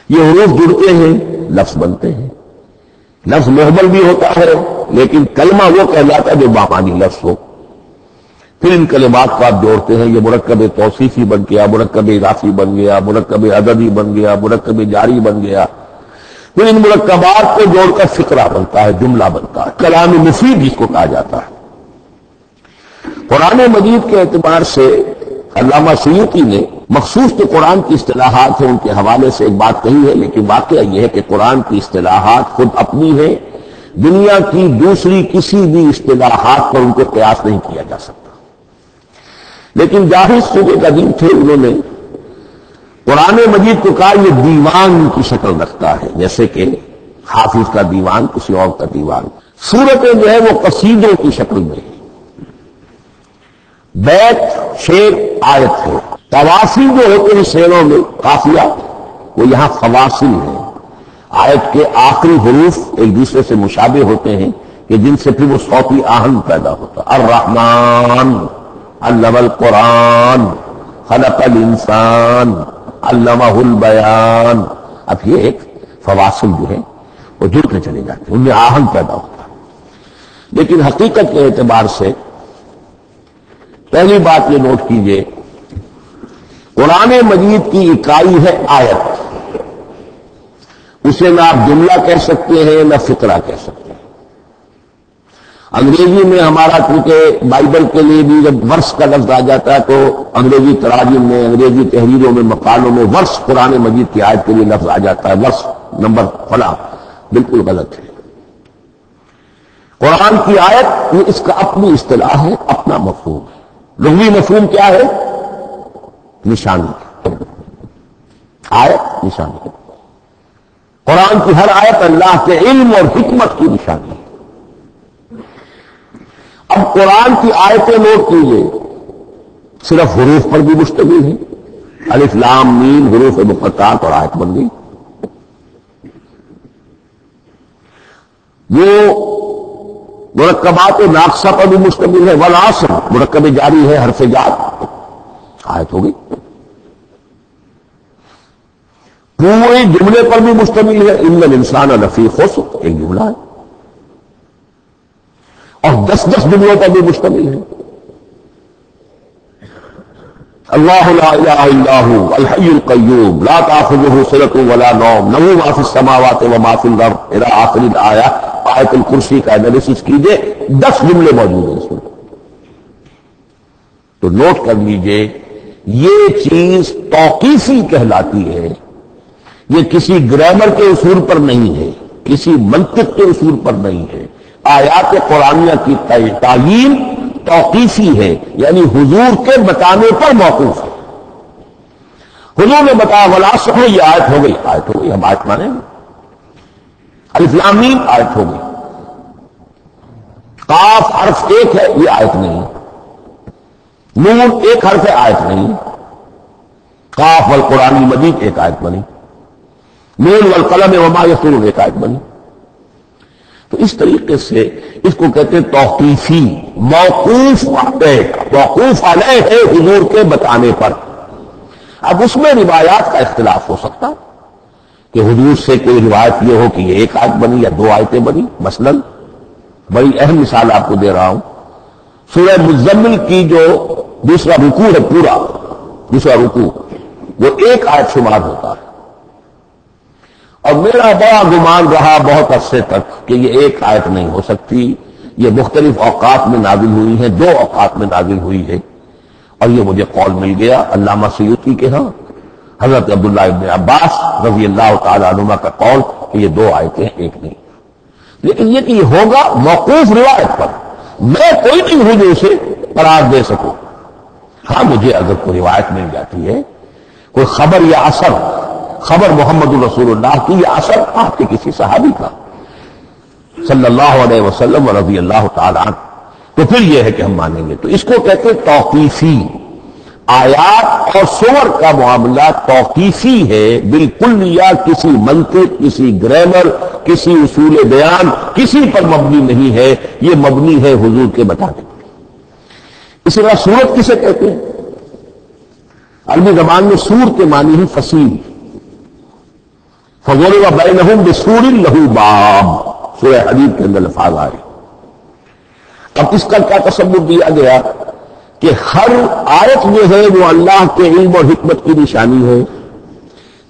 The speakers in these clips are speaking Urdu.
یہ حروف جڑتے ہیں لفظ بنتے ہیں. لفظ محمل بھی ہوتا ہے لیکن کلمہ وہ کہلاتا ہے جو بامانی لفظ ہو. پھر ان کلمات کو آپ جوڑتے ہیں، یہ مرکب توصیفی بن گیا، مرکب اضافی بن گیا، مرکب عددی بن گیا، مرکب جاری بن گیا. پھر ان مرکبات کو جوڑ کر فقرہ بنتا ہے، جملہ بنتا ہے، کلام مفید جس کو کہا جاتا ہے. قرآن مجید کے اعتبار سے علامہ سیوطی نے مخصوص جو قرآن کی اصطلاحات ہیں ان کے حوالے سے ایک بات کہی ہے، لیکن واقعہ یہ ہے کہ قرآن کی اصطلاحات خود اپنی ہیں، دنیا کی دوسری کسی بھی اصطلاحات پر ان کو قیاس نہیں کیا جا سکتا. لیکن جاہز صوبے قدیم تھے، انہوں نے قرآن مجید کو کہا یہ دیوان کی شکل رکھتا ہے، جیسے کہ حافظ کا دیوان کسی اور کا دیوان. سورتیں جو ہے وہ قصیدوں کی شکل میں ہے، بیت شعر آیت ہے. قوافی جو ہوتے ہیں شعروں میں قافیہ، وہ یہاں فواصل ہیں. آیت کے آخری حروف ایک دوسرے سے مشابہ ہوتے ہیں کہ جن سے پھر وہ صوتی آہنگ پیدا ہوتا. الرحمن علم القرآن خلق الانسان علمہ البیان. اب یہ ایک فواصل جو ہے وہ جڑتے چلے جاتے ہیں، ان میں آہنگ پیدا ہوتا ہے. لیکن حقیقت کے اعتبار سے پہلی بات یہ نوٹ کیجئے، قرآن مجید کی اکائی ہے آیت. اسے نہ آپ جملہ کہہ سکتے ہیں نہ فقرہ کہہ سکتے ہیں. انگریزی میں ہمارا کیونکہ بائبل کے لیے بھی جب ورس کا لفظ آ جاتا ہے تو انگریزی تراجم میں، انگریزی تحریروں میں، مقالوں میں ورس قرآن مجید کی آیت کے لیے لفظ آ جاتا ہے، ورس نمبر فلاں. بالکل غلط ہے. قرآن کی آیت یہ اس کا اپنی اصطلاح ہے، اپنا مفہوم ہے. لغوی مفہوم کیا ہے؟ نشانی. آیت نشانی. قرآن کی ہر آیت اللہ کے علم اور حکمت کی نشانی ہے. اب قرآن کی آیتیں نوٹ کیجئے، صرف حروف پر بھی مشتمل ہیں. الف لام میم حروف مقطعات اور آیت بن گئی. وہ مرکبات ناقصہ پر بھی مشتمل ہے. والعصر مرکب جاری ہے، حرف جات، آیت ہوگی. پورے جملے پر بھی مشتمل ہے، ان الانسان لفی خسر ایک جملہ ہے، اور 10 جملوں پر بھی مشتمل ہے. اللہ لا الہ الا هو الحی القیوم لا تأخذہ سنۃ ولا نوم لہ ما فی السماوات وما فی الارض الی آخر الآیہ. آیت الکرسی کا انالیسس کیجئے، 10 جملے موجود ہیں اس میں. تو نوٹ کر لیجئے یہ چیز توقیفی کہلاتی ہے. یہ کسی گرامر کے اصول پر نہیں ہے، کسی منطق کے اصول پر نہیں ہے. آیات قرآنیہ کی تعیین توقیفی ہے، یعنی حضور کے بتانے پر موقوف ہے. حضور نے بتایا والعصر، یہ آیت ہو گئی، آیت ہو گئی، ہم آیت مانیں گے. الف لام میم آیت ہو گئی. قاف حرف ایک ہے، یہ آیت نہیں. نون ایک حرف ہے، آیت نہیں. قاف والقرآن المجید ایک آیت بنی. نون والقلم وما یسطرون ایک آیت بنی. تو اس طریقے سے اس کو کہتے ہیں توقیفی. موقوف علیہ ہے حضور کے بتانے پر. اب اس میں روایات کا اختلاف ہو سکتا کہ حضور سے کوئی روایت یہ ہو کہ یہ ایک آیت بنی یا 2 آیتیں بنی. مثلا بڑی اہم مثال آپ کو دے رہا ہوں، سورہ مزمل کی جو دوسرا رکوع ہے، پورا دوسرا رکوع وہ 1 آیت شمار ہوتا ہے. اور میرا بڑا گمان رہا بہت عرصے تک کہ یہ 1 آیت نہیں ہو سکتی، یہ مختلف اوقات میں نازل ہوئی ہے، 2 اوقات میں نازل ہوئی ہے. اور یہ مجھے قول مل گیا علامہ سیوطی کے ہاں، حضرت عبداللہ ابن عباس رضی اللہ تعالی عنہما کا قول کہ یہ 2 آیتیں 1 نہیں. لیکن یہ کہ یہ ہوگا موقوف روایت پر، میں کوئی نہیں ہوں جو اسے قرار دے سکوں. ہاں مجھے اگر کوئی روایت مل جاتی ہے، کوئی خبر یا اثر، خبر محمد رسول اللہ کی یا اثر آپ کے کسی صحابی کا صلی اللہ علیہ وسلم رضی اللہ تعالی عنہ، تو پھر یہ ہے کہ ہم مانیں گے. تو اس کو کہتے ہیں توقیفی. آیات اور سور کا معاملہ توقیفی ہے بالکل، یا کسی منطق، کسی گرامر، کسی اصول بیان، کسی پر مبنی نہیں ہے. یہ مبنی ہے حضور کے بتانے پر. اسی طرح سورت کسے کہتے ہیں؟ عربی زبان میں سور کے معنی ہی فصیل. فضرب بینہم بسور لہ باب، سورہ حدید کے اندر الفاظ آئے۔ اب اس کا کیا تصور دیا گیا کہ ہر آیت جو ہے وہ اللہ کے علم اور حکمت کی نشانی ہے۔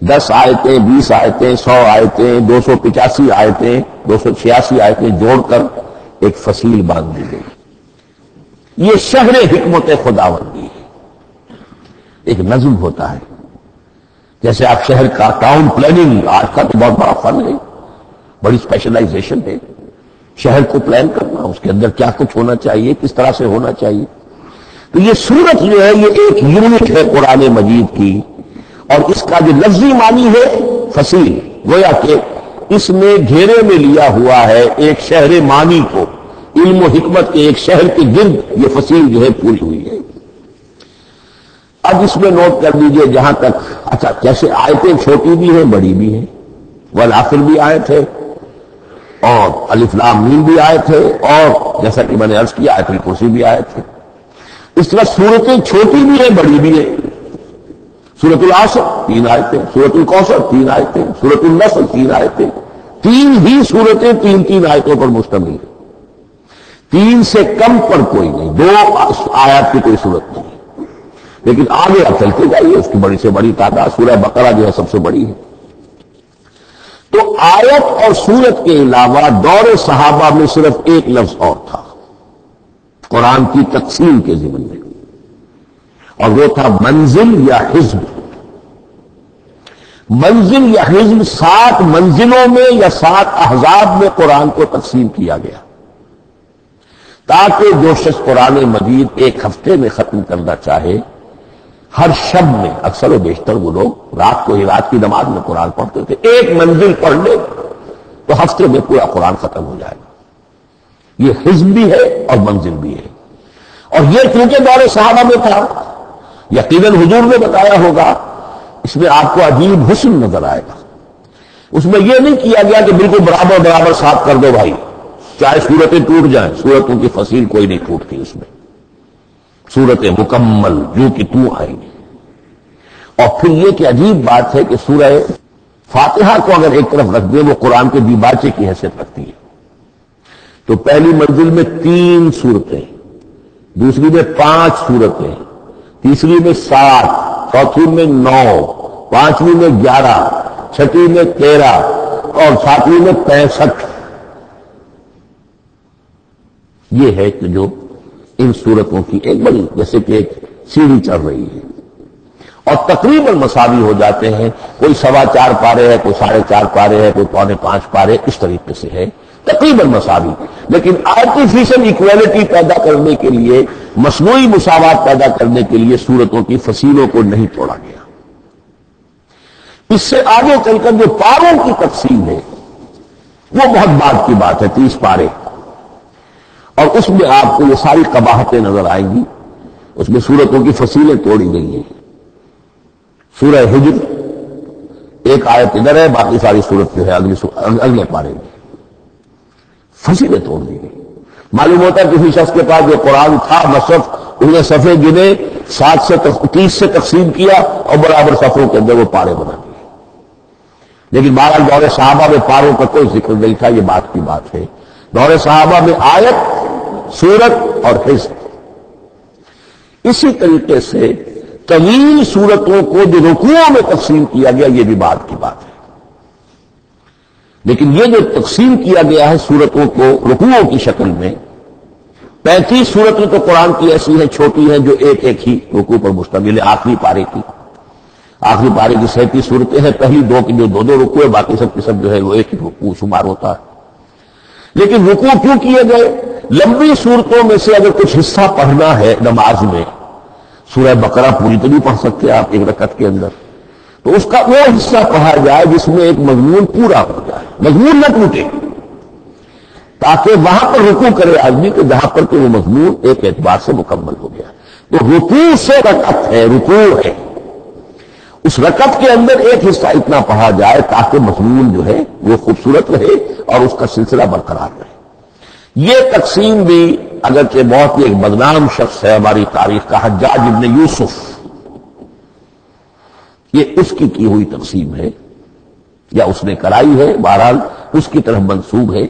10 آیتیں، 20 آیتیں، 100 آیتیں، 285 آیتیں، 286 آیتیں جوڑ کر ایک فصیل باندھ دی گئی۔ یہ شہر حکمت خداوندی ہے۔ ایک نظم ہوتا ہے، جیسے آپ شہر کا ٹاؤن پلاننگ آج کا تو بہت بڑا فن ہے، بڑی اسپیشلائزیشن ہے شہر کو پلان کرنا، اس کے اندر کیا کچھ ہونا چاہیے، کس طرح سے ہونا چاہیے۔ تو یہ سورت جو ہے یہ ایک یونٹ ہے قرآن مجید کی، اور اس کا جو لفظی معنی ہے فصیل، گویا کہ اس نے گھیرے میں لیا ہوا ہے ایک شہر معنی کو، علم و حکمت کے ایک شہر کے گرد یہ فصیل جو ہے پوری ہوئی ہے۔ اب اس میں نوٹ کر لیجئے جہاں تک، اچھا جیسے آیتیں چھوٹی بھی ہیں بڑی بھی ہیں، والعصر بھی آیت ہے اور الف لام میم بھی آیت ہے، اور جیسا کہ میں نے عرض کیا آیت الکرسی بھی آیت ہے۔ اس طرح صورتیں چھوٹی بھی ہیں بڑی بھی ہیں۔ سورۃ العصر 3 آیتیں، سورۃ الکوثر 3 آیتیں، سورۃ النصر 3 آیتیں، 3 ہی صورتیں 3 آیتوں پر مشتمل ہیں۔ 3 سے کم پر کوئی نہیں، 2 آیات کی کوئی صورت نہیں، لیکن آگے آپ چلتے جائیے، اس کی بڑی سے بڑی تعداد سورہ بقرہ جو ہے سب سے بڑی ہے۔ تو آیت اور سورت کے علاوہ دور صحابہ میں صرف ایک لفظ اور تھا قرآن کی تقسیم کے ضمن میں، اور وہ تھا منزل یا حزب۔ منزل یا حزب 7 منزلوں میں یا 7 احزاب میں قرآن کو تقسیم کیا گیا، تاکہ جو شخص قرآن مجید ایک ہفتے میں ختم کرنا چاہے، ہر شب میں، اکثر و بیشتر وہ لوگ رات کو ہی رات کی نماز میں قرآن پڑھتے تھے، ایک منزل پڑھ لے تو ہفتے میں پورا قرآن ختم ہو جائے گا۔ یہ حزب بھی ہے اور منزل بھی ہے، اور یہ کیونکہ دور صحابہ میں تھا، یقیناً حضور نے بتایا ہوگا، اس میں آپ کو عجیب حسن نظر آئے گا۔ اس میں یہ نہیں کیا گیا کہ بالکل برابر برابر صاف کر دو بھائی، چاہے صورتیں ٹوٹ جائیں، صورتوں کی فصیل کوئی نہیں ٹوٹتی اس میں، صورتیں مکمل جو کہ تو آئیں گی۔ اور پھر یہ کہ عجیب بات ہے کہ سورہ فاتحہ کو اگر ایک طرف رکھ دیں، وہ قرآن کے دیباچے کی حیثیت رکھتی ہے، تو پہلی منزل میں 3 صورتیں، دوسری میں 5 صورتیں، تیسری میں 7، چوتھی میں 9، پانچویں میں 11، چھٹی میں 13 اور ساتویں میں 65۔ یہ ہے کہ جو ان صورتوں کی ایک بڑی جیسے کہ ایک سیڑھی چڑھ رہی ہے، اور تقریباً مساوی ہو جاتے ہیں، کوئی 4.25 پارے ہے، کوئی 4.5 پارے ہے، کوئی 4.25 پارے، اس طریقے سے ہے، تقریباً مساوی۔ لیکن آرٹیفیشل ایکویلٹی پیدا کرنے کے لیے، مصنوعی مساوات پیدا کرنے کے لیے صورتوں کی فصیلوں کو نہیں توڑا گیا۔ اس سے آگے چل کر جو پاروں کی تقسیم ہے وہ بہت بعد کی بات ہے، 30 پارے، اور اس میں آپ کو یہ ساری قباحتیں نظر آئیں گی۔ اس میں صورتوں کی فصیلیں توڑی گئی ہیں۔ سورہ حجر ایک آیت ادھر ہے، باقی ساری صورت جو ہے اگلے پارے میں فصیلیں توڑ دی گئی۔ معلوم ہوتا ہے کسی شخص کے پاس جو قرآن تھا مصحف، انہیں صفحے گنے، 7 سے 30 سے تقسیم کیا اور برابر صفحوں کے اندر وہ پارے بنا دیے۔ لیکن بہرحال دور صحابہ میں پاروں کا کوئی ذکر نہیں تھا، یہ بات کی بات ہے۔ دور صحابہ میں آیت، سورت اور حزب۔ اسی طریقے سے طویل سورتوں کو جو رکوعوں میں تقسیم کیا گیا، یہ بھی بات کی بات ہے۔ لیکن یہ جو تقسیم کیا گیا ہے سورتوں کو رکوعوں کی شکل میں، 35 سورتیں تو قرآن کی ایسی ہیں چھوٹی ہیں جو ایک ایک ہی رکوع پر مشتمل ہے۔ آخری پارے کی 37 صورتیں ہیں، پہلی 2 کی جو 2 رکوع ہے، باقی سب کے سب جو ہے وہ ایک ہی رکوع شمار ہوتا ہے۔ لیکن رکوع کیوں کیے گئے؟ لمبی صورتوں میں سے اگر کچھ حصہ پڑھنا ہے نماز میں، سورہ بقرہ پوری تو نہیں پڑھ سکتے آپ ایک رکعت کے اندر، تو اس کا وہ حصہ پڑھا جائے جس میں ایک مضمون پورا ہو جائے، مضمون نہ ٹوٹے، تاکہ وہاں پر رکوع کرے آدمی کہ جہاں پر کہ وہ مضمون ایک اعتبار سے مکمل ہو گیا۔ تو رکوع سے رکعت ہے، رکوع ہے، اس رکعت کے اندر ایک حصہ اتنا پڑھا جائے تاکہ مضمون جو ہے وہ خوبصورت رہے اور اس کا سلسلہ برقرار رہے۔ یہ تقسیم بھی اگرچہ بہت ہی ایک بدنام شخص ہے ہماری تاریخ کا، حجاج ابن یوسف، یہ اس کی ہوئی تقسیم ہے۔ یا اس نے کرائی ہے، بہرحال اس کی طرف منسوب ہے،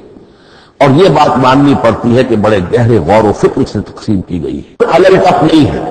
اور یہ بات ماننی پڑتی ہے کہ بڑے گہرے غور و فکر سے تقسیم کی گئی ہے، الگ تک نہیں ہے۔